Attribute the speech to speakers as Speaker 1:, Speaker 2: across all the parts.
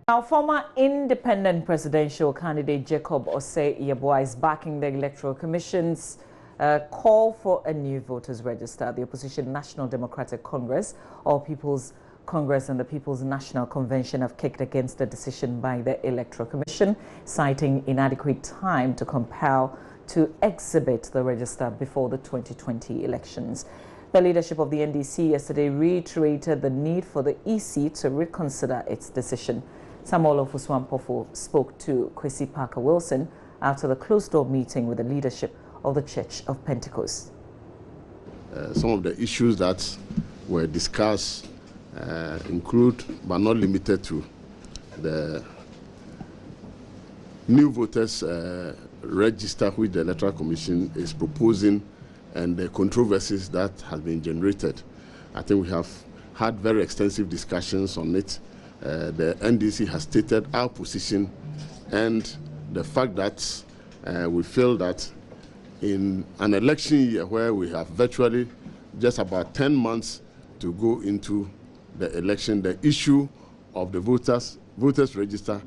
Speaker 1: Our former independent presidential candidate Jacob Osei Yeboah is backing the Electoral Commission's call for a new voters register. The opposition National Democratic Congress, or People's Congress, and the People's National Convention have kicked against the decision by the Electoral Commission, citing inadequate time to compel to exhibit the register before the 2020 elections. The leadership of the NDC yesterday reiterated the need for the EC to reconsider its decision. Samuel Ofuswampofo spoke to Kwesi Parker Wilson after the closed-door meeting with the leadership of the Church of Pentecost.
Speaker 2: Some of the issues that were discussed include, but not limited to, the new voters register which the Electoral Commission is proposing and the controversies that have been generated. I think we have had very extensive discussions on it. The NDC has stated our position and the fact that we feel that in an election year where we have virtually just about 10 months to go into the election, the issue of the voters register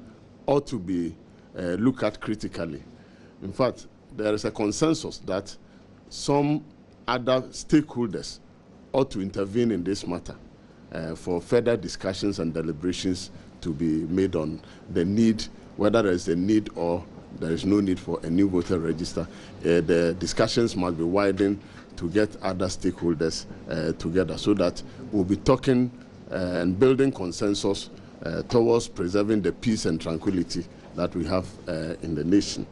Speaker 2: ought to be looked at critically. In fact, there is a consensus that some other stakeholders ought to intervene in this matter for further discussions and deliberations to be made on the need, whether there is a need or there is no need for a new voter register. The discussions must be widened to get other stakeholders together so that we'll be talking and building consensus towards preserving the peace and tranquility that we have in the nation.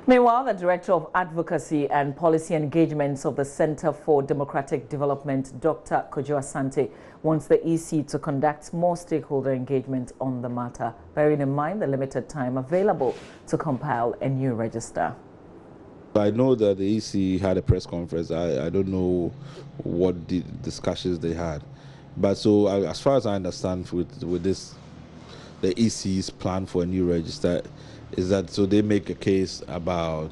Speaker 1: Meanwhile, the Director of Advocacy and Policy Engagements of the Center for Democratic Development, Dr. Kojo Asante, wants the EC to conduct more stakeholder engagement on the matter, bearing in mind the limited time available to compile a new register.
Speaker 3: I know that the EC had a press conference. I don't know what the discussions they had. But so as far as I understand with this, the EC's plan for a new register is that so they make a case about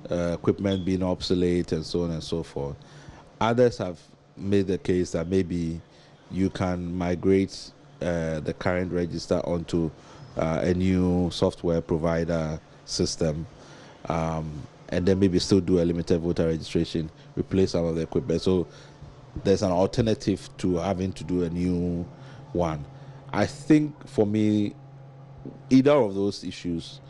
Speaker 3: equipment being obsolete and so on and so forth. Others have made the case that maybe you can migrate the current register onto a new software provider system and then maybe still do a limited voter registration, replace some of the equipment. So there's an alternative to having to do a new one. I think for me, either of those issues,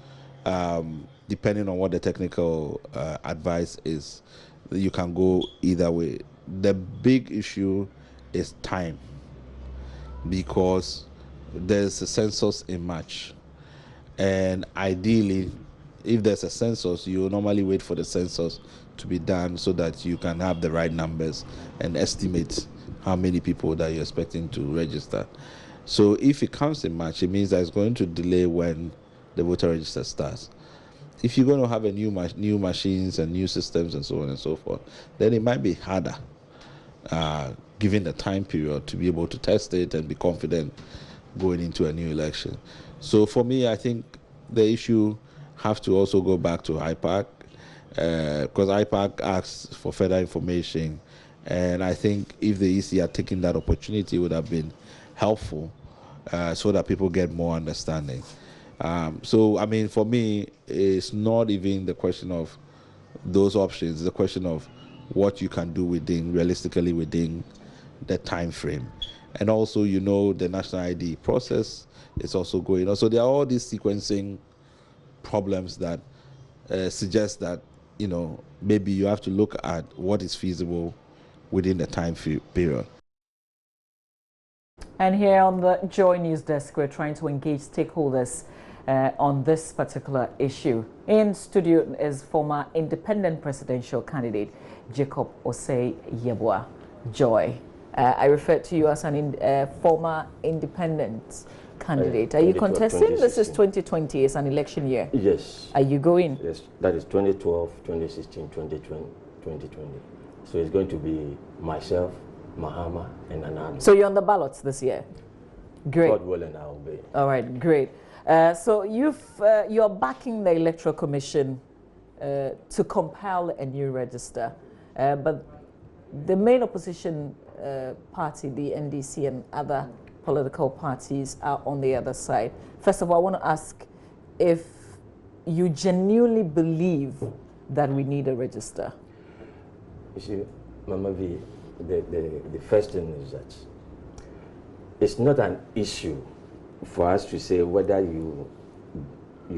Speaker 3: depending on what the technical advice is, you can go either way. The big issue is time, because there's a census in March, and ideally, if there's a census, you normally wait for the census to be done so that you can have the right numbers and estimate how many people that you're expecting to register. So if it comes in March, it means that it's going to delay when the voter register starts. If you're going to have a new machines and new systems and so on and so forth, then it might be harder, given the time period, to be able to test it and be confident going into a new election. So for me, I think the issue have to also go back to IPAC, because IPAC asks for further information, and I think if the EC had taken that opportunity, it would have been helpful so that people get more understanding. So, I mean, for me, it's not even the question of those options. It's the question of what you can do realistically within the time frame. And also, you know, the national ID process is also going on. So there are all these sequencing problems that suggest that, you know, maybe you have to look at what is feasible within the time period.
Speaker 1: And here on the Joy News Desk, we're trying to engage stakeholders on this particular issue. In studio is former independent presidential candidate Jacob Osei Yeboah. Joy, I referred to you as an former independent candidate. Are you contesting? This is 2020. It's an election year.
Speaker 4: Yes.
Speaker 1: Are you going?
Speaker 4: Yes. That is 2012, 2016, 2020. So it's going to be myself, Mahama, and Anand.
Speaker 1: So you're on the ballots this year? Great.
Speaker 4: God willing, I'll be.
Speaker 1: All right, great. So you're backing the Electoral Commission to compile a new register, but the main opposition party, the NDC, and other political parties are on the other side. First of all, I want to ask if you genuinely believe that we need a register.
Speaker 4: You see, Mama V, the first thing is that it's not an issue for us to say whether you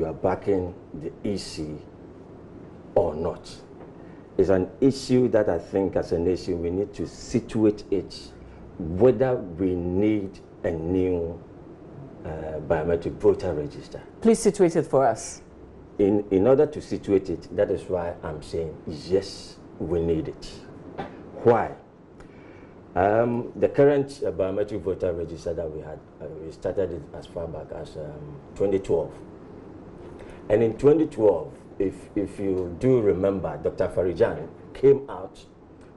Speaker 4: are backing the EC or not. It's an issue that I think as a nation we need to situate it, whether we need a new biometric voter register.
Speaker 1: Please situate it for us.
Speaker 4: In order to situate it, that is why I'm saying yes, we need it. Why? The current biometric voter register that we had, we started it as far back as 2012. And in 2012, if you do remember, Dr. Farijan came out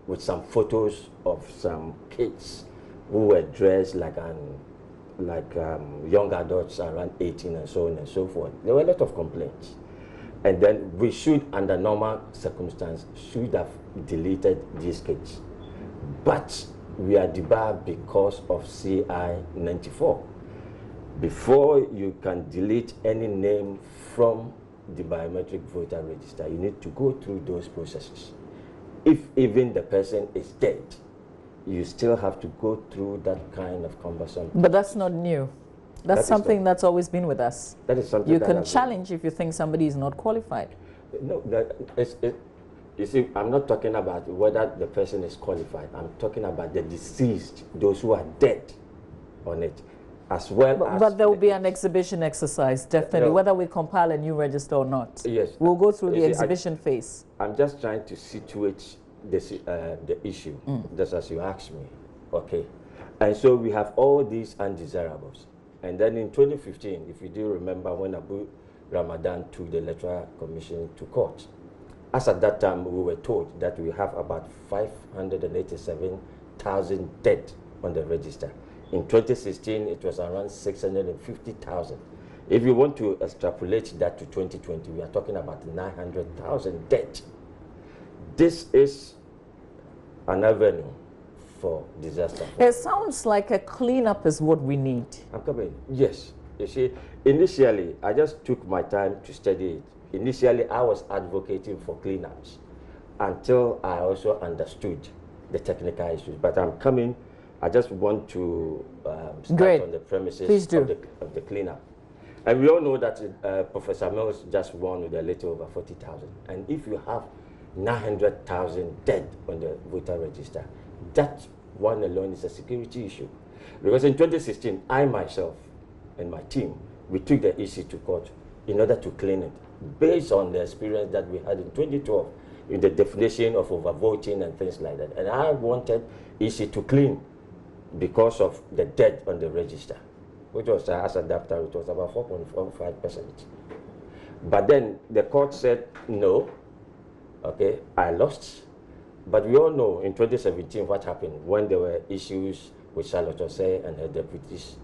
Speaker 4: with some photos of some kids who were dressed like young adults around 18 and so on and so forth. There were a lot of complaints. And then we should, under normal circumstances, should have deleted these kids. But we are debarred because of CI 94. Before you can delete any name from the biometric voter register, you need to go through those processes. If even the person is dead, you still have to go through that kind of cumbersome process.
Speaker 1: But that's not new. That's something that's always been with us.
Speaker 4: That is something
Speaker 1: you can challenge if you think somebody is not qualified.
Speaker 4: No, you see, I'm not talking about whether the person is qualified. I'm talking about the deceased, those who are dead on it, as well as...
Speaker 1: But there will be an exhibition exercise, definitely, whether we compile a new register or not.
Speaker 4: Yes.
Speaker 1: We'll go through the exhibition phase.
Speaker 4: I'm just trying to situate the issue, just as you asked me, okay? And so we have all these undesirables. And then in 2015, if you do remember, when Abu Ramadan took the Electoral Commission to court, as at that time, we were told that we have about 587,000 dead on the register. In 2016, it was around 650,000. If you want to extrapolate that to 2020, we are talking about 900,000 dead. This is an avenue for disaster.
Speaker 1: It sounds like a cleanup is what we need.
Speaker 4: I'm coming. Yes. You see, initially, I just took my time to study it. Initially, I was advocating for cleanups until I also understood the technical issues. But I'm coming. I just want to start on the premises of the cleanup. And we all know that Professor Mills just won with a little over 40,000. And if you have 900,000 dead on the voter register, that one alone is a security issue. Because in 2016, I myself and my team, we took the issue to court in order to clean it, based on the experience that we had in 2012 in the definition of overvoting and things like that. And I wanted issue to clean because of the dead on the register, which was, as a doctor, it was about 4.45%. But then the court said, no, okay, I lost. But we all know in 2017 what happened when there were issues with Charlotte Osei and her deputies.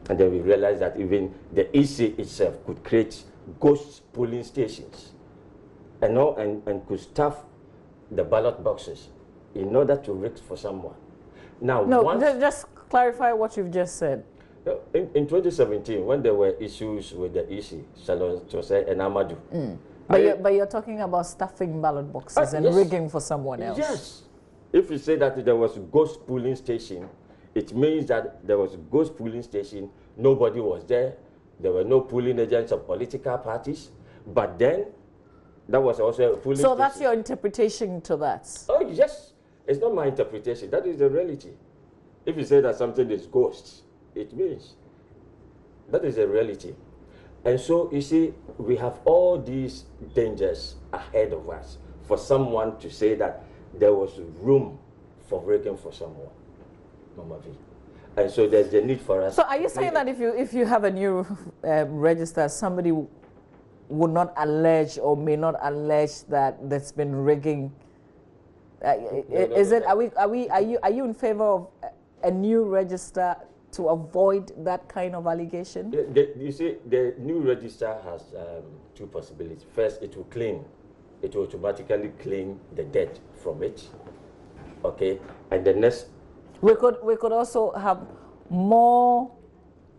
Speaker 4: And then we realized that even the EC itself could create ghost polling stations and could stuff the ballot boxes in order to rig for someone. Now,
Speaker 1: just clarify what you've just said.
Speaker 4: In 2017, when there were issues with the EC, Charlotte Osei and Amadou,
Speaker 1: But you're talking about stuffing ballot boxes and rigging for someone else.
Speaker 4: Yes. If you say that there was a ghost polling station, it means that there was a ghost polling station, nobody was there, there were no polling agents of political parties, but then that was also a polling station.
Speaker 1: So that's your interpretation to that?
Speaker 4: Oh, yes. It's not my interpretation. That is the reality. If you say that something is ghost, it means that is a reality. And so, you see, we have all these dangers ahead of us for someone to say that there was room for rigging for someone, Mama V. And so there's the need for us.
Speaker 1: So are you saying that if you have a new register, somebody would not allege or may not allege that there's been rigging? Are you in favor of a new register to avoid that kind of allegation?
Speaker 4: You see, the new register has two possibilities. First, it will automatically clean the debt from it. Okay, and the next.
Speaker 1: We could also have more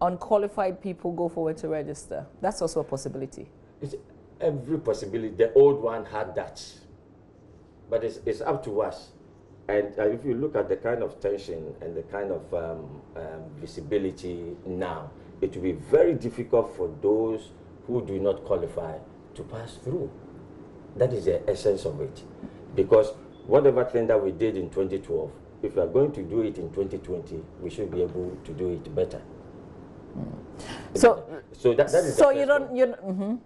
Speaker 1: unqualified people go forward to register. That's also a possibility.
Speaker 4: It's every possibility. The old one had that, but it's up to us. And if you look at the kind of tension and the kind of visibility now, it will be very difficult for those who do not qualify to pass through. That is the essence of it. Because whatever thing that we did in 2012, if we are going to do it in 2020, we should be able to do it better.
Speaker 1: So
Speaker 4: that is
Speaker 1: so
Speaker 4: the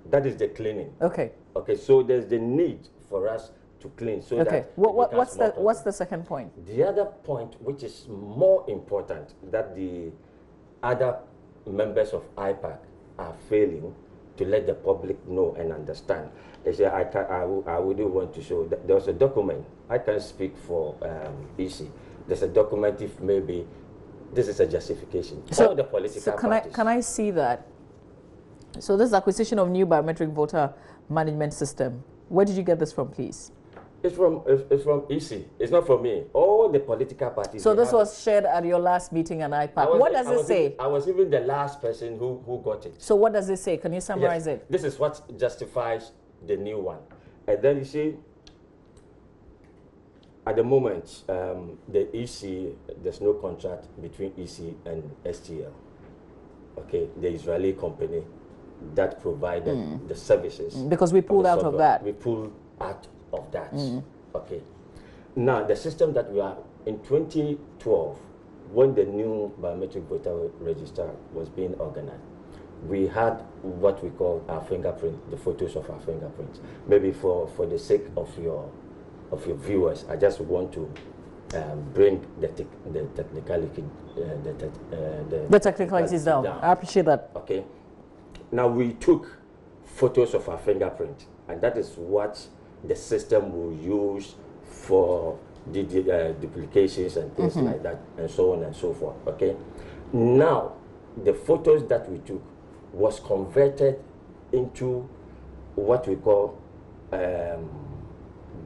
Speaker 4: that is the cleaning.
Speaker 1: Okay.
Speaker 4: Okay, so there's the need for us to clean so that
Speaker 1: what's the second point?
Speaker 4: The other point, which is more important, that the other members of IPAC are failing to let the public know and understand. I wouldn't want to show that there was a document. I can't speak for EC. There's a document, if maybe this is a justification.
Speaker 1: So,
Speaker 4: all the political
Speaker 1: parties. Can I see that? So this acquisition of new biometric voter management system, where did you get this from, please?
Speaker 4: It's from EC. It's not from me. All the political parties.
Speaker 1: So this was shared at your last meeting at IPAC. What does it say?
Speaker 4: I was even the last person who got it.
Speaker 1: So what does it say? Can you summarize it?
Speaker 4: This is what justifies the new one. And then you see, at the moment, the EC, there's no contract between EC and STL. Okay, the Israeli company that provided the services.
Speaker 1: Because we pulled out of that.
Speaker 4: We pulled out of that. Okay. Now, the system that we are in 2012, when the new biometric voter register was being organized, we had what we call our fingerprint, the photos of our fingerprints. Maybe for the sake of your viewers, I just want to bring the technicality,
Speaker 1: the technicalities down. I appreciate that.
Speaker 4: Okay. Now we took photos of our fingerprint, and that is what the system will use for the duplications and things like that, and so on and so forth. Okay. Now, the photos that we took was converted into what we call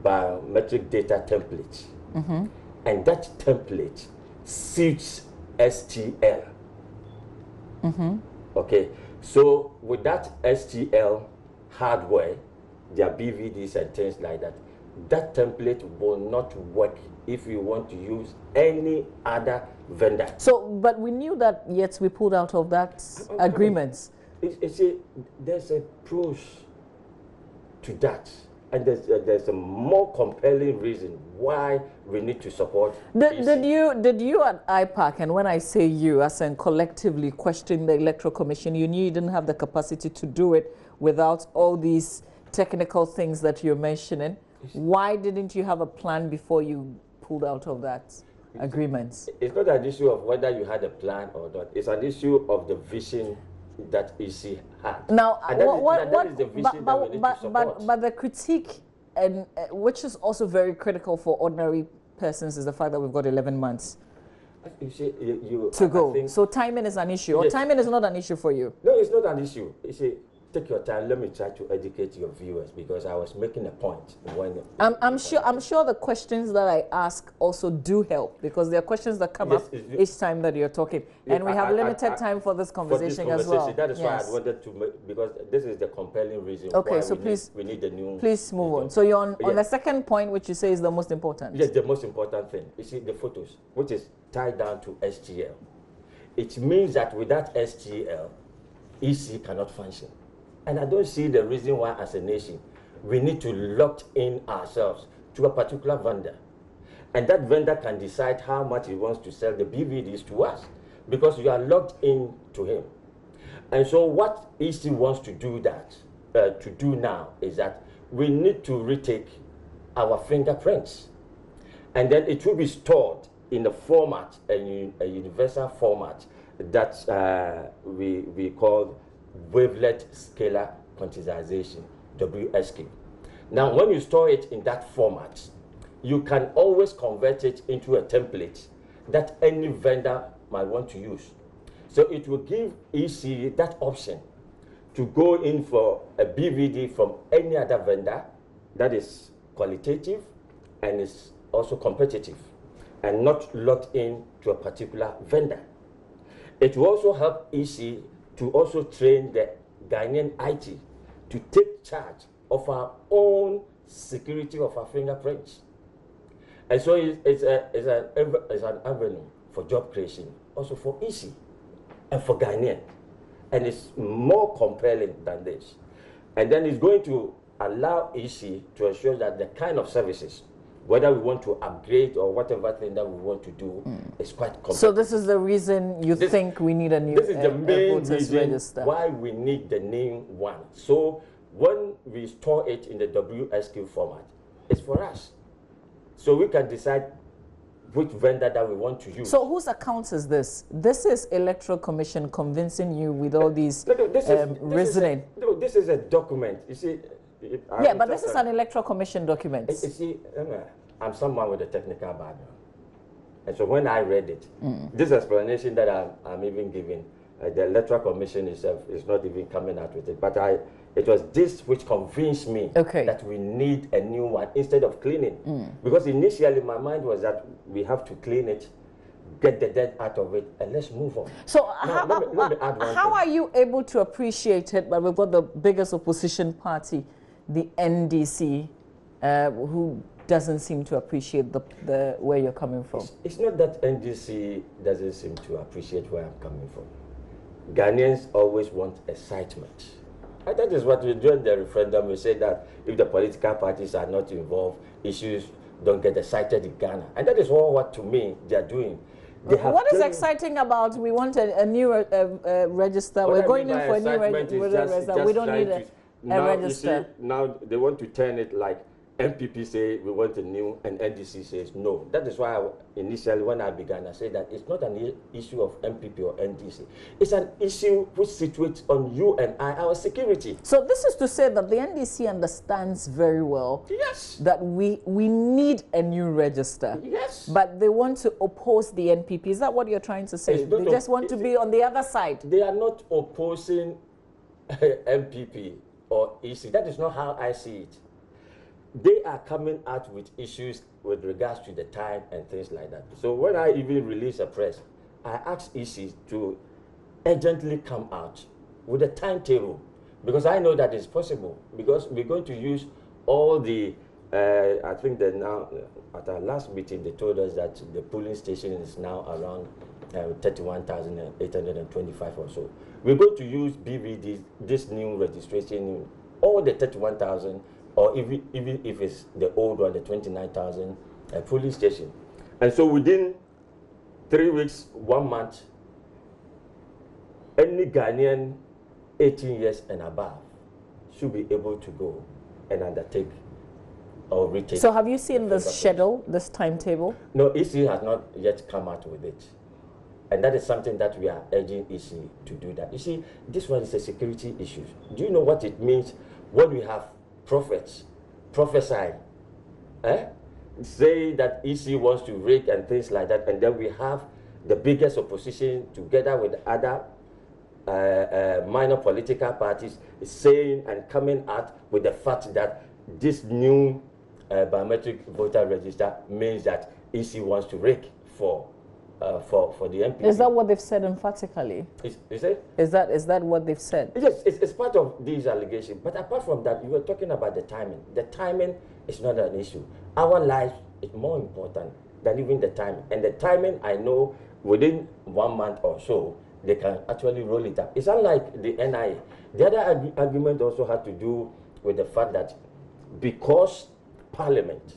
Speaker 4: biometric data template, and that template suits STL. Okay, so with that STL hardware, their BVDs and things like that, that template will not work if you want to use any other vendor.
Speaker 1: So, but we knew that, yet we pulled out of that agreement.
Speaker 4: There's a pros to that, and there's a more compelling reason why we need to support.
Speaker 1: Did you at IPAC, and when I say you, as in collectively, question the Electoral Commission, you knew you didn't have the capacity to do it without all these technical things that you're mentioning? Why didn't you have a plan before you pulled out of that agreement?
Speaker 4: It's not an issue of whether you had a plan or not. It's an issue of the vision that EC had.
Speaker 1: Now,
Speaker 4: that is the vision that we need to support.
Speaker 1: But the critique, and which is also very critical for ordinary persons, is the fact that we've got 11 months to go. So timing is an issue, or timing is not an issue for you?
Speaker 4: No, it's not an issue. You see, take your time. Let me try to educate your viewers, because I was making a point when
Speaker 1: I'm sure the questions that I ask also do help, because there are questions that come up each time that you're talking, and we have limited time for this conversation as well.
Speaker 4: That is why I wanted to make, because this is the compelling reason why we need the new.
Speaker 1: Please move on. So you're on the second point, which you say is the most important.
Speaker 4: Yes, the most important thing. You see, the photos, which is tied down to STL. It means that without STL, EC cannot function. And I don't see the reason why, as a nation, we need to lock in ourselves to a particular vendor. And that vendor can decide how much he wants to sell the BVDs to us, because we are locked in to him. And so what EC wants to do now is that we need to retake our fingerprints. And then it will be stored in a format, a universal format that we call wavelet scalar quantization, WSQ. Now, when you store it in that format, you can always convert it into a template that any vendor might want to use. So it will give EC that option to go in for a BVD from any other vendor that is qualitative and is also competitive and not locked in to a particular vendor. It will also help EC to also train the Ghanaian IT to take charge of our own security of our fingerprints. And so it's an avenue for job creation, also for EC and for Ghanaian. And it's more compelling than this. And then it's going to allow EC to ensure that the kind of services, whether we want to upgrade or whatever thing that we want to do, is quite complex.
Speaker 1: So this is the reason you think we need a new
Speaker 4: This is the main
Speaker 1: voters
Speaker 4: reason
Speaker 1: register.
Speaker 4: why we need the name one. So when we store it in the WSQ format, it's for us. So we can decide which vendor that we want to use.
Speaker 1: So whose account is this? This is Electoral Commission convincing you with all these reasoning.
Speaker 4: This is a document. You see.
Speaker 1: Yeah, but this is an Electoral Commission document.
Speaker 4: You see, I'm someone with a technical background. And so when I read it, this explanation that I'm even giving, the Electoral Commission itself is not even coming out with it. But it was this which convinced me that we need a new one instead of cleaning. Because initially my mind was that we have to clean it, get the dirt out of it, and let's move on.
Speaker 1: So
Speaker 4: now, let me add one
Speaker 1: how
Speaker 4: thing.
Speaker 1: are you able to appreciate it? But we've got the biggest opposition party, the NDC, who doesn't seem to appreciate the where you're coming from.
Speaker 4: It's not that NDC doesn't seem to appreciate where I'm coming from. Ghanaians always want excitement. And that is what we do in the referendum. We say that if the political parties are not involved, issues don't get excited in Ghana. And that is all what, to me, they are doing.
Speaker 1: What is exciting about we want a new register? We're going in for a new register. We don't need a register.
Speaker 4: See, now they want to turn it like MPP say we want a new and NDC says no. That is why initially when I began, I said that it's not an issue of MPP or NDC. It's an issue which situates on you and I, our security.
Speaker 1: So this is to say that the NDC understands very well that we need a new register.
Speaker 4: Yes.
Speaker 1: But they want to oppose the NPP. Is that what you're trying to say? They just want to be on the other side.
Speaker 4: They are not opposing MPP or EC. That is not how I see it. They are coming out with issues with regards to the time and things like that. So when I even release a press, I asked EC to urgently come out with a timetable, because I know that it's possible, because we're going to use all the, I think that now, at our last meeting, they told us that the polling station is now around 31,825 or so. We're going to use BVD, this new registration, all the 31,000, or even if it's the old one, the 29,000 polling station. And so within 3 weeks, 1 month, any Ghanaian 18 years and above should be able to go and undertake or retake.
Speaker 1: So have you seen this schedule, this timetable?
Speaker 4: No, EC has not yet come out with it. And that is something that we are urging EC to do that. You see, this one is a security issue. Do you know what it means when we have prophets prophesy, say that EC wants to rake and things like that, and then we have the biggest opposition together with other minor political parties saying and coming out with the fact that this new biometric voter register means that EC wants to rake for the MPP.
Speaker 1: Is that what they've said emphatically?
Speaker 4: Is it?
Speaker 1: Is that what they've said?
Speaker 4: Yes, it's part of these allegations. But apart from that, you were talking about the timing. The timing is not an issue. Our life is more important than even the timing. And the timing, I know, within 1 month or so, they can actually roll it up. It's unlike the NIA. The other argument also had to do with the fact that because Parliament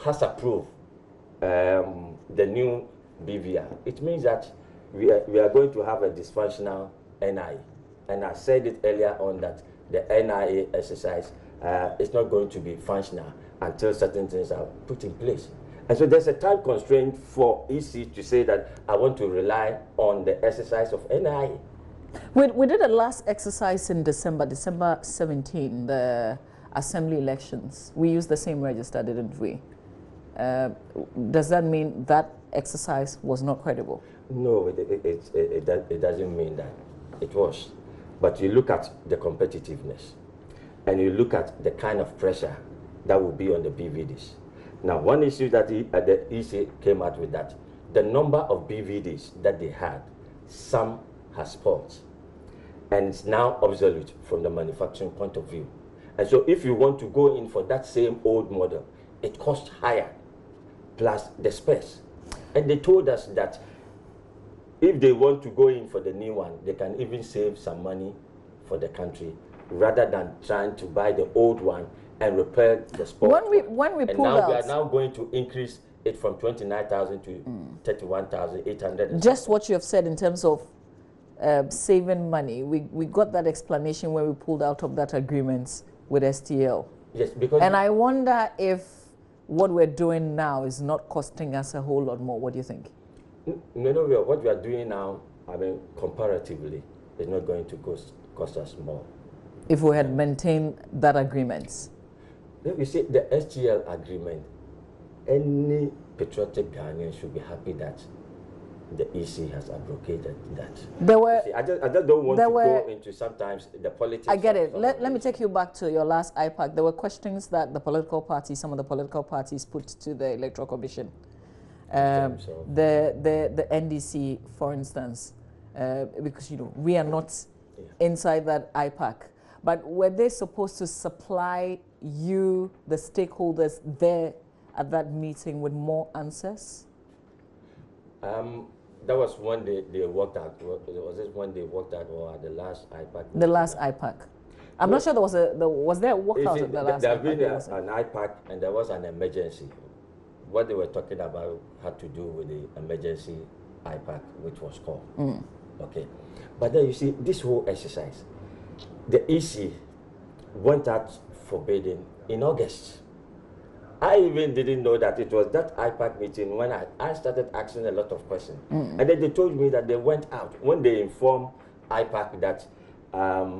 Speaker 4: has approved the new BVR, it means that we are going to have a dysfunctional NIA. And I said it earlier on that the NIA exercise is not going to be functional until certain things are put in place. And so there's a time constraint for EC to say that I want to rely on the exercise of NIA.
Speaker 1: We did a last exercise in December 17, the assembly elections. We used the same register, didn't we? Does that mean that exercise was not credible?
Speaker 4: No, it doesn't mean that. It was. But you look at the competitiveness, and you look at the kind of pressure that will be on the BVDs. Now, one issue that the EC came out with, that the number of BVDs that they had, some has spoiled, and it's now obsolete from the manufacturing point of view. And so if you want to go in for that same old model, it costs higher, plus the space. And they told us that if they want to go in for the new one, they can even save some money for the country rather than trying to buy the old one and repair the spoiled
Speaker 1: when we
Speaker 4: and
Speaker 1: pulled
Speaker 4: now
Speaker 1: out,
Speaker 4: we are now going to increase it from 29,000 to 31,800.
Speaker 1: Just what you have said in terms of saving money, we got that explanation when we pulled out of that agreement with STL.
Speaker 4: Yes, because...
Speaker 1: And I wonder if what we're doing now is not costing us a whole lot more. What do you think?
Speaker 4: No, what we are doing now, I mean, comparatively, is not going to cost us more.
Speaker 1: If we had maintained that agreement?
Speaker 4: You see, the STL agreement, any patriotic Ghanaian should be happy that the EC has abrogated that.
Speaker 1: There were,
Speaker 4: see, I just don't want to go into sometimes the politics.
Speaker 1: I get it. Let me take you back to your last IPAC. There were questions that the political parties, some of the political parties put to the Electoral Commission. The NDC, for instance, because, you know, we are not inside that IPAC. But were they supposed to supply you, the stakeholders there at that meeting, with more answers?
Speaker 4: That was when they worked out. Was it when they worked out, or at the last IPAC?
Speaker 1: The last IPAC. I'm not sure there was was there a walkout at the last IPAC?
Speaker 4: There have been an IPAC and there was an emergency. What they were talking about had to do with the emergency IPAC, which was called. Okay. But then you see, this whole exercise, the EC went out forbidding in August. I even didn't know that it was that IPAC meeting when I started asking a lot of questions. And then they told me that they went out when they informed IPAC that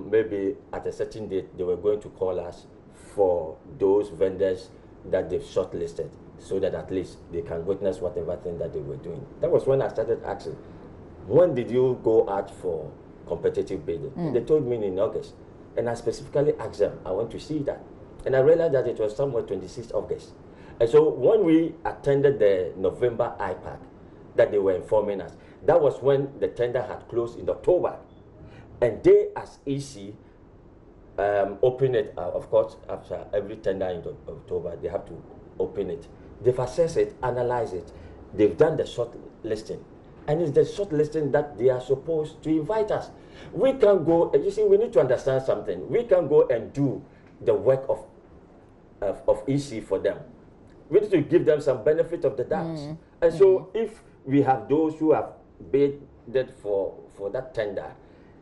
Speaker 4: maybe at a certain date they were going to call us for those vendors that they've shortlisted, so that at least they can witness whatever thing that they were doing. That was when I started asking, when did you go out for competitive bidding? They told me in August. And I specifically asked them, I want to see that. And I realized that it was somewhere 26th August. And so when we attended the November IPAC, that they were informing us, that was when the tender had closed in October. And they, as EC, open it, of course, after every tender in October, they have to open it. They've assessed it, analyzed it. They've done the short listing. And it's the short listing that they are supposed to invite us. We can go, you see, we need to understand something. We can go and do the work of EC for them. We need to give them some benefit of the doubt. And so if we have those who have bid for that tender,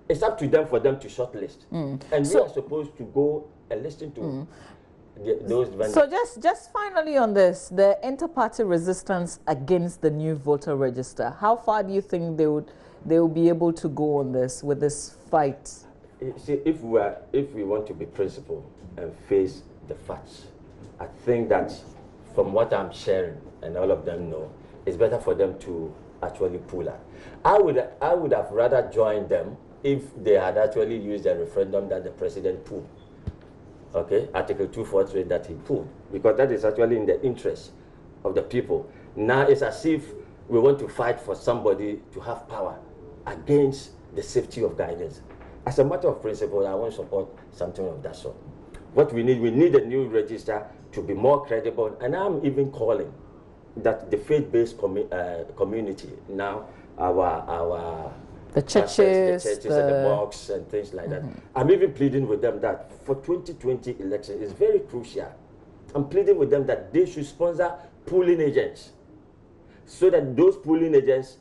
Speaker 4: it's up to them for them to shortlist. And we are supposed to go and listen to those vendors.
Speaker 1: So just finally on this, the inter-party resistance against the new voter register, how far do you think they will be able to go on this, with this fight?
Speaker 4: See, if we want to be principled and face the facts, I think that from what I'm sharing, and all of them know, it's better for them to actually pull out. I would have rather joined them if they had actually used the referendum that the president pulled. Okay, Article 243 that he pulled, because that is actually in the interest of the people. Now it's as if we want to fight for somebody to have power against the safety of Ghanaians. As a matter of principle, I won't support something of that sort. What we need a new register to be more credible, and I'm even calling that the faith-based community now,
Speaker 1: the churches,
Speaker 4: and the mosques and things like that. I'm even pleading with them that for 2020 election is very crucial. I'm pleading with them that they should sponsor polling agents, so that those polling agents,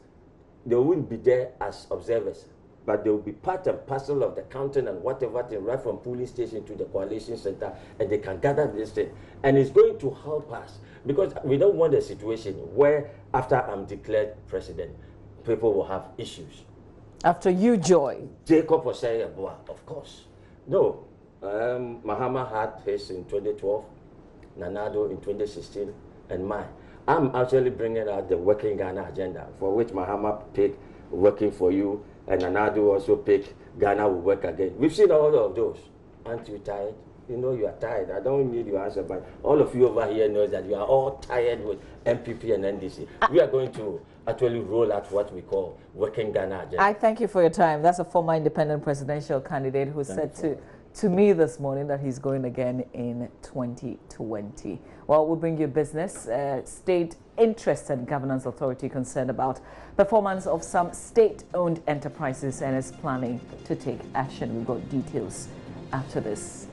Speaker 4: they won't be there as observers, but they will be part and parcel of the counting and whatever thing, right from polling station to the coalition center, and they can gather this thing. And it's going to help us, because we don't want a situation where after I'm declared president, people will have issues.
Speaker 1: After you join?
Speaker 4: Jacob was saying, of course. No, Mahama had his in 2012, Nanado in 2016, and mine. I'm actually bringing out the Working Ghana agenda, for which Mahama picked Working for You, and Nanado also picked Ghana Will Work Again. We've seen all of those. Aren't you tired? You know you are tired. I don't need your answer, but all of you over here knows that you are all tired with MPP and NDC. We are going to actually roll out what we call Working Ghana agenda.
Speaker 1: I thank you for your time. That's a former independent presidential candidate who said to me this morning that he's going again in 2020. Well, we'll bring you business. State Interest and Governance Authority concerned about performance of some state-owned enterprises and is planning to take action. We've got details after this.